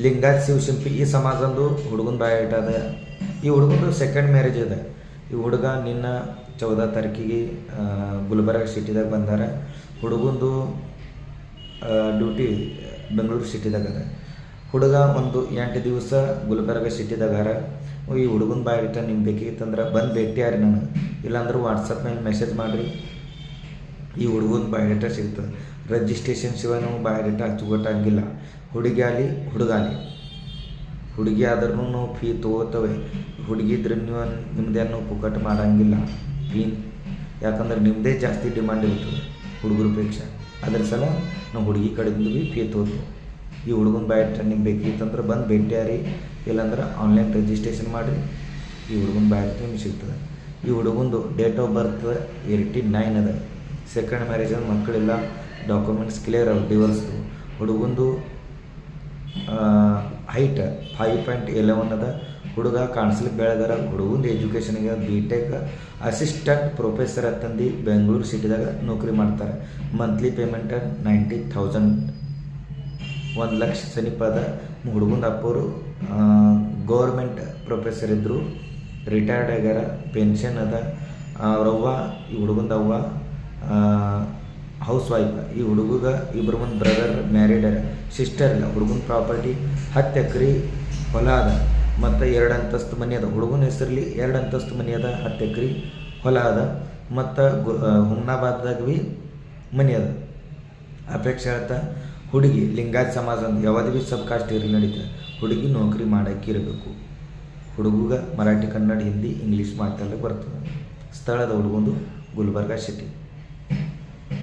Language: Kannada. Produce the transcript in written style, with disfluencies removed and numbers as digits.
ಲಿಂಗಾಯತ್ ಶಿವಶಿಂಪಿ ಈ ಸಮಾಜಂದು ಹುಡುಗನ ಬಯೋಡೇಟ ಅದ. ಈ ಹುಡುಗಂದು ಸೆಕೆಂಡ್ ಮ್ಯಾರೇಜ್ ಇದೆ. ಈ ಹುಡುಗ ನಿನ್ನ 14 ತಾರೀಕಿಗೆ ಗುಲ್ಬರ್ಗ ಸಿಟಿದಾಗ ಬಂದಾರ. ಹುಡುಗಂದು ಡ್ಯೂಟಿ ಬೆಂಗಳೂರು ಸಿಟಿದಾಗ ಅದ. ಹುಡುಗ ಒಂದು 8 ದಿವಸ ಗುಲ್ಬರ್ಗ ಸಿಟಿದಾಗಾರ. ಈ ಹುಡುಗನ ಬಯೋಡೇಟ ನಿಮ್ಗೆ ಬೇಕಿತ್ತಂದ್ರೆ ಬಂದು ಭೇಟಿಯಾರಿ ನಾನು, ಇಲ್ಲಾಂದ್ರೆ ವಾಟ್ಸಪ್ ಮೇಲೆ ಮೆಸೇಜ್ ಮಾಡಿರಿ. ಈ ಹುಡುಗನ ಬಯೋಡೇಟ ಸಿಗ್ತದೆ. ರಿಜಿಸ್ಟ್ರೇಷನ್ ಶಿವಾಯ ನಾವು ಬಯೋಡೇಟ ಹಚ್ಕೊಟ್ಟಂಗಿಲ್ಲ. ಹುಡುಗಿ ಆಗಲಿ ಹುಡುಗ ಆಗಲಿ. ಹುಡುಗಿ ಆದ್ರೂ ನಾವು ಫೀ ತೊಗೋತೇವೆ. ಹುಡುಗಿ ಇದ್ರೆ ನೀವು ನಿಮ್ಮದೇನು ಪುಕ್ಕಟ್ಟು ಮಾಡೋಂಗಿಲ್ಲ ಫೀ, ಯಾಕಂದ್ರೆ ನಿಮ್ಮದೇ ಜಾಸ್ತಿ ಡಿಮಾಂಡ್ ಇರ್ತದೆ ಹುಡುಗರ ಅಪೇಕ್ಷೆ. ಅದ್ರ ಸಲ ನಾವು ಹುಡುಗಿ ಕಡೆಯಿಂದ ಭೀ ಫೀ ತೊಗೋತೀವಿ. ಈ ಹುಡುಗನ ಬಯೋಡೇಟ ನಿಮ್ಗೆ ಬೇಕಿತ್ತಂದ್ರೆ ಬಂದು ಭೇಟಿಯಾರಿ, ಇಲ್ಲಾಂದ್ರೆ ಆನ್ಲೈನ್ ರಿಜಿಸ್ಟ್ರೇಷನ್ ಮಾಡಿರಿ. ಈ ಹುಡುಗನ ಬಯೋಡೇಟ ನಿಮ್ಗೆ ಸಿಗ್ತದೆ. ಈ ಹುಡುಗಂದು ಡೇಟ್ ಆಫ್ ಬರ್ತ್ 89 ಅದ. ಸೆಕೆಂಡ್ ಮ್ಯಾರೇಜ್ ಅಂದ್ರೆ ಮಕ್ಕಳಿಲ್ಲ, ಡಾಕ್ಯುಮೆಂಟ್ಸ್ ಕ್ಲಿಯರ್ ಅವ, ಡಿವೋರ್ಸ್ದು. ಹುಡುಗಂದು ಹೈಟ್ 5.11 ಅದ. ಹುಡುಗ ಕಾಣಿಸ್ಲಿಕ್ಕೆ ಬೆಳೆದಾರ. ಹುಡುಗಂದು ಎಜುಕೇಷನ್ಗೆ B.Tech ಅಸಿಸ್ಟೆಂಟ್ ಪ್ರೊಫೆಸರ್ ಅಂತಂದು ಬೆಂಗಳೂರು ಸಿಟಿದಾಗ ನೌಕರಿ ಮಾಡ್ತಾರೆ. ಮಂತ್ಲಿ ಪೇಮೆಂಟ್ 90,000, 1 ಲಕ್ಷ ಸಮೀಪ ಅದ. ಹುಡುಗಂದು ಅಪ್ಪವರು ಗೌರ್ಮೆಂಟ್ ಪ್ರೊಫೆಸರ್ ಇದ್ದರು, ರಿಟೈರ್ಡ್ ಆಗ್ಯಾರ, ಪೆನ್ಷನ್ ಅದ. ಅವ್ರವ್ವ, ಈ ಹುಡುಗಂದು ಅವ್ವ ಹೌಸ್ ವೈಫ್. ಈ ಹುಡುಗ ಇಬ್ಬರು ಒಂದು ಬ್ರದರ್ ಮ್ಯಾರಿಡ್ ಅರ, ಸಿಸ್ಟರ್ ಇಲ್ಲ. ಹುಡುಗನ ಪ್ರಾಪರ್ಟಿ 10 ಎಕರೆ ಹೊಲ ಅದ ಮತ್ತು 2 ಅಂತಸ್ತು ಮನೆ ಅದ. ಹುಡುಗನ ಹೆಸರಲ್ಲಿ 2 ಅಂತಸ್ತು ಮನೆ ಅದ, 10 ಎಕರೆ ಹೊಲ ಅದ ಮತ್ತು ಹುಮ್ನಾಬಾದ್ದಾಗ ಭೀ ಮನೆ ಅದ. ಅಪೇಕ್ಷೆ ಹೇಳ್ತಾ ಹುಡುಗಿ ಲಿಂಗಾಯತ್ ಸಮಾಜ ಅಂತ ಯಾವ್ದು ಭೀ ಸಬ್ ಕಾಸ್ಟ್ ಇರಲಿ ನಡೀತದೆ. ಹುಡುಗಿ ನೌಕರಿ ಮಾಡೋಕ್ಕೆ ಇರಬೇಕು. ಹುಡುಗ ಮರಾಠಿ, ಕನ್ನಡ, ಹಿಂದಿ, ಇಂಗ್ಲೀಷ್ ಮಾತಾಡಲಿಕ್ಕೆ ಬರ್ತದೆ. ಸ್ಥಳದ ಹುಡುಗಂದು ಗುಲ್ಬರ್ಗ ಸಿಟಿ.